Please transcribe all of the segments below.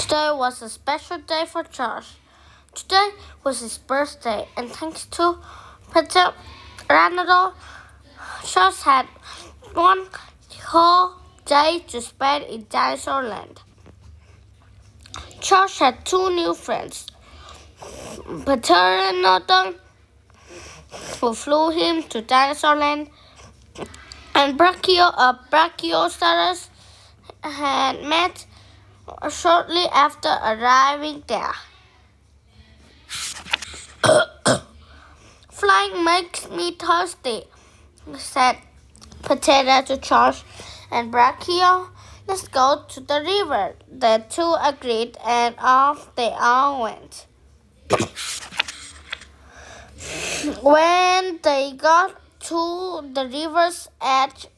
Today was a special day for Josh. Today was his birthday, and thanks to Peter Ronaldo, Josh had one whole day to spend in Dinosaur Land. Josh had two new friends, Peter Ronaldo, who flew him to Dinosaur Land, and Brachiosaurus had met shortly after arriving there. Flying makes me thirsty, said Potato to Josh and Brachio. Let's go to the river. The two agreed, and off they all went. When they got to the river's edge,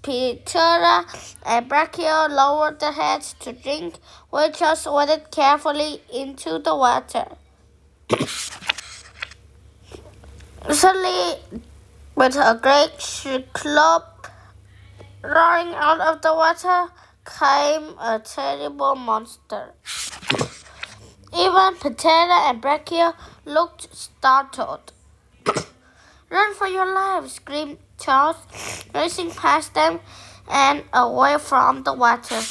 Peter and Brachio lowered their heads to drink, which just waded carefully into the water. Suddenly, with a great clop roaring out of the water, came a terrible monster. Even Potato and Brachio looked startled. Run for your lives, screamed Charles, racing past them and away from the water.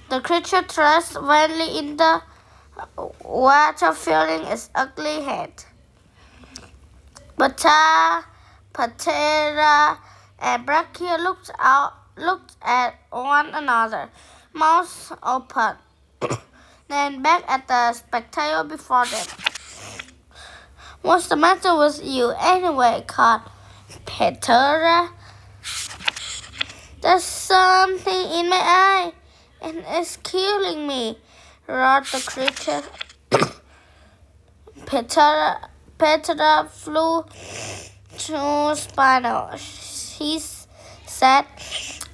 The creature thrust vainly in the water, feeling its ugly head. Potato and Brachio looked at one another, mouths open, then back at the spectacle before them. What's the matter with you anyway? Called Peter. There's something in my eye, and it's killing me, roared the creature. Peter flew to Spino. He said,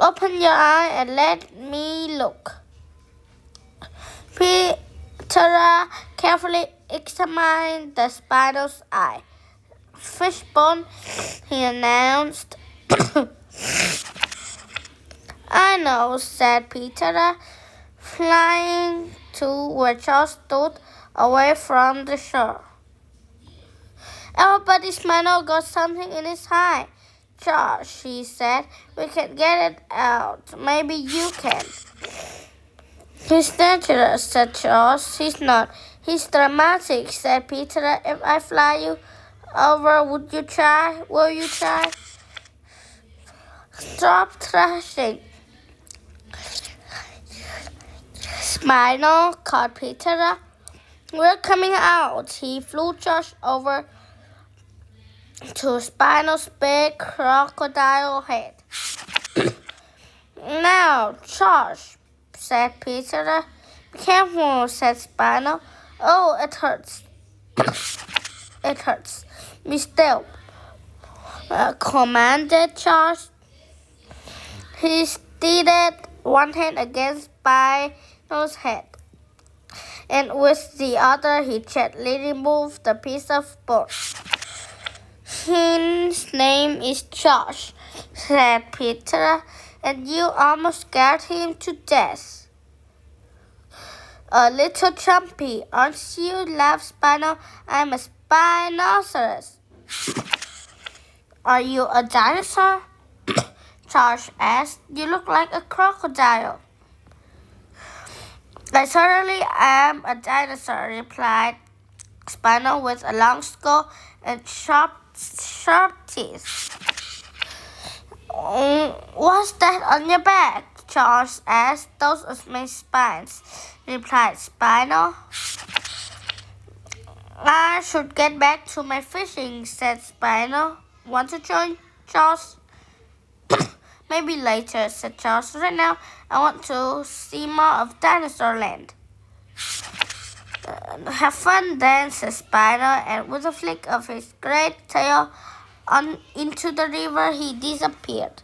"Open your eye and let me look." Peter carefully examined the Spino's eye. "Fishbone," he announced. "I know," said Peter, flying to where Charles stood away from the shore. "Everybody's Spino got something in his eye." "Charles," she said, "we can get it out. Maybe you can." "He's dangerous," said Charles. "He's not. He's dramatic," said Peter. "If I fly you over, will you try?" "Stop thrashing, Spino," called Peter. "We're coming out." He flew Josh over to Spino's big crocodile head. "Now, Josh," said Peter. "Be careful," said Spino. "Oh, it hurts." "It hurts. Be still," commanded Josh. He steadied one hand against Spino's head, and with the other he gently removed the piece of bone. "His name is Josh," said Peter, "and you almost scared him to death." "A little jumpy, aren't you?" laughed Spino. "I'm a Spinosaurus." "Are you a dinosaur?" Josh asked. "You look like a crocodile." "I certainly am a dinosaur," replied Spino with a long skull and sharp teeth. "What's that on your back?" Josh asked. "Those are my spines," replied Spino. "I should get back to my fishing," said Spino. "Want to join, Josh?" "Maybe later," said Josh. "Right now, I want to see more of Dinosaur Land." "Have fun then," said Spino, and with a flick of his great tail into the river, he disappeared.